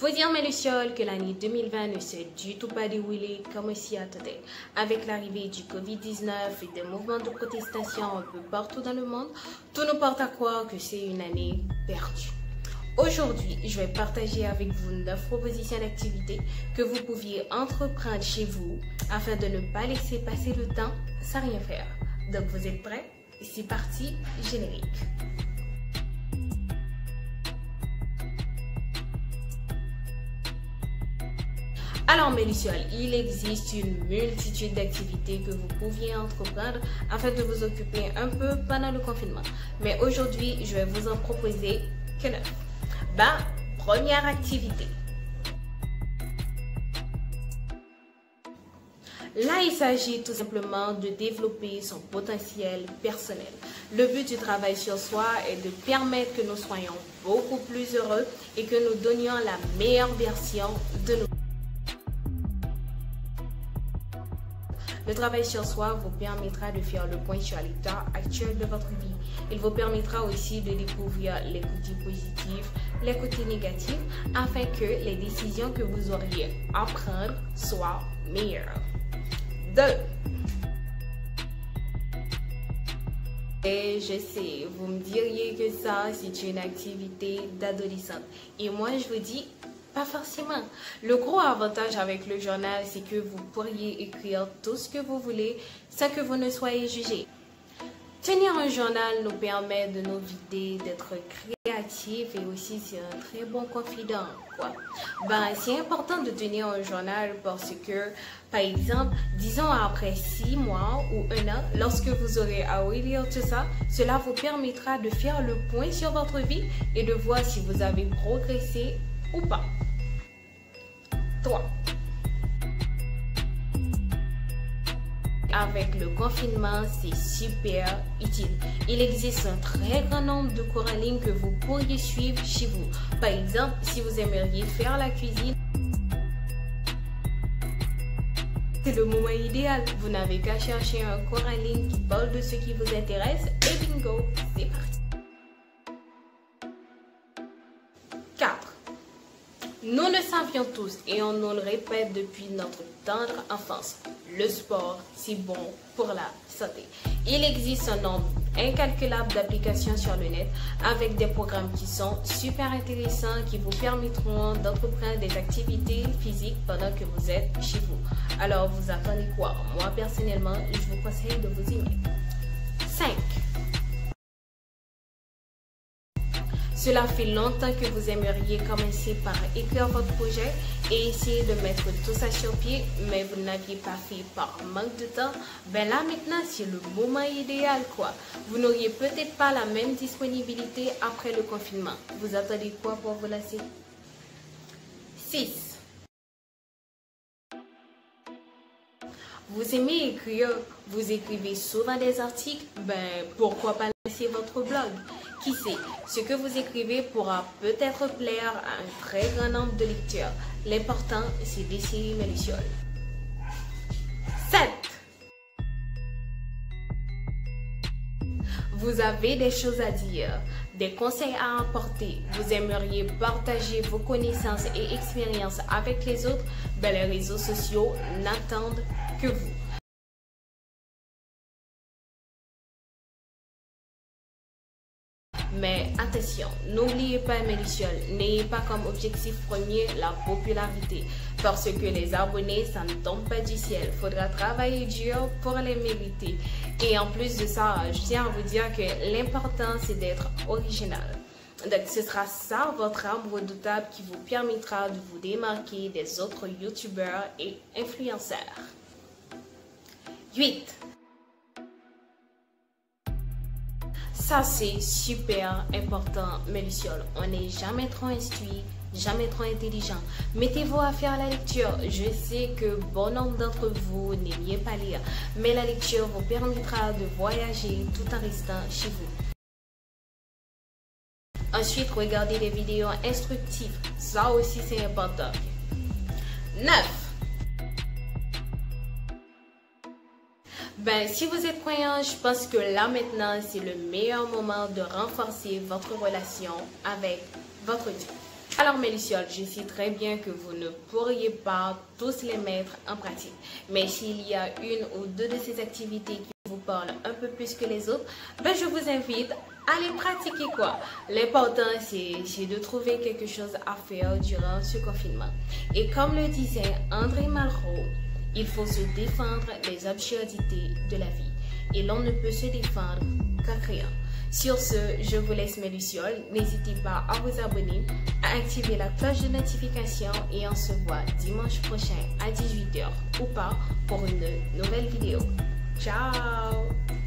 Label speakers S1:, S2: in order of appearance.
S1: Faut dire, mes lucioles, que l'année 2020 ne s'est du tout pas déroulée comme on s'y attendait. Avec l'arrivée du Covid-19 et des mouvements de protestation un peu partout dans le monde, tout nous porte à croire que c'est une année perdue. Aujourd'hui, je vais partager avec vous 9 propositions d'activités que vous pouviez entreprendre chez vous afin de ne pas laisser passer le temps sans rien faire. Donc vous êtes prêts? C'est parti, générique. Alors mes lucioles, il existe une multitude d'activités que vous pouviez entreprendre afin de vous occuper un peu pendant le confinement. Mais aujourd'hui, je vais vous en proposer que 9. Première activité. Là, il s'agit tout simplement de développer son potentiel personnel. Le but du travail sur soi est de permettre que nous soyons beaucoup plus heureux et que nous donnions la meilleure version de nous. Le travail sur soi vous permettra de faire le point sur l'état actuel de votre vie. Il vous permettra aussi de découvrir les côtés positifs, les côtés négatifs, afin que les décisions que vous auriez à prendre soient meilleures. 2. Et je sais, vous me diriez que ça, c'est une activité d'adolescente. Et moi, je vous dis, pas forcément. Le gros avantage avec le journal, c'est que vous pourriez écrire tout ce que vous voulez sans que vous ne soyez jugé. Tenir un journal nous permet de nous vider, d'être créatifs et aussi c'est un très bon confident, quoi. C'est important de tenir un journal parce que, par exemple, disons après 6 mois ou 1 an, lorsque vous aurez à relire tout ça, cela vous permettra de faire le point sur votre vie et de voir si vous avez progressé ou pas. 3. Avec le confinement, c'est super utile. Il existe un très grand nombre de cours en ligne que vous pourriez suivre chez vous. Par exemple, si vous aimeriez faire la cuisine, c'est le moment idéal. Vous n'avez qu'à chercher un cours en ligne qui parle de ce qui vous intéresse et bingo, c'est parti. 4. Nous le savions tous et on nous le répète depuis notre tendre enfance. Le sport, c'est bon pour la santé. Il existe un nombre incalculable d'applications sur le net avec des programmes qui sont super intéressants qui vous permettront d'entreprendre des activités physiques pendant que vous êtes chez vous. Alors, vous attendez quoi? Moi, personnellement, je vous conseille de vous y mettre. 5. Cela fait longtemps que vous aimeriez commencer par écrire votre projet et essayer de mettre tout ça sur pied, mais vous ne l'aviez pas fait par manque de temps. Là maintenant, c'est le moment idéal, quoi. Vous n'auriez peut-être pas la même disponibilité après le confinement. Vous attendez quoi pour vous lancer? 6. Vous aimez écrire, vous écrivez souvent des articles, pourquoi pas lancer votre blog? Qui sait, ce que vous écrivez pourra peut-être plaire à un très grand nombre de lecteurs. L'important, c'est d'essayer, mes lucioles. 7. Vous avez des choses à dire, des conseils à apporter, vous aimeriez partager vos connaissances et expériences avec les autres, les réseaux sociaux n'attendent que vous. Mais attention, n'oubliez pas, mes lucioles, n'ayez pas comme objectif premier la popularité, parce que les abonnés, ça ne tombe pas du ciel. Il faudra travailler dur pour les mériter. Et en plus de ça, je tiens à vous dire que l'important, c'est d'être original. Donc, ce sera ça votre arme redoutable qui vous permettra de vous démarquer des autres youtubeurs et influenceurs. 8. Ça, c'est super important, mes lucioles. On n'est jamais trop instruit, jamais trop intelligent. Mettez-vous à faire la lecture. Je sais que bon nombre d'entre vous n'aimiez pas lire, mais la lecture vous permettra de voyager tout en restant chez vous. Ensuite, regardez des vidéos instructives. Ça aussi, c'est important. 9. Si vous êtes croyant, je pense que là maintenant, c'est le meilleur moment de renforcer votre relation avec votre Dieu. Alors mes lucioles, je sais très bien que vous ne pourriez pas tous les mettre en pratique. Mais s'il y a une ou deux de ces activités qui vous parlent un peu plus que les autres, ben je vous invite à les pratiquer quoi. L'important c'est de trouver quelque chose à faire durant ce confinement. Et comme le disait André Malraux, il faut se défendre des absurdités de la vie. Et l'on ne peut se défendre qu'en créant. Sur ce, je vous laisse mes lucioles. N'hésitez pas à vous abonner, à activer la cloche de notification et on se voit dimanche prochain à 18 h ou pas pour une nouvelle vidéo. Ciao!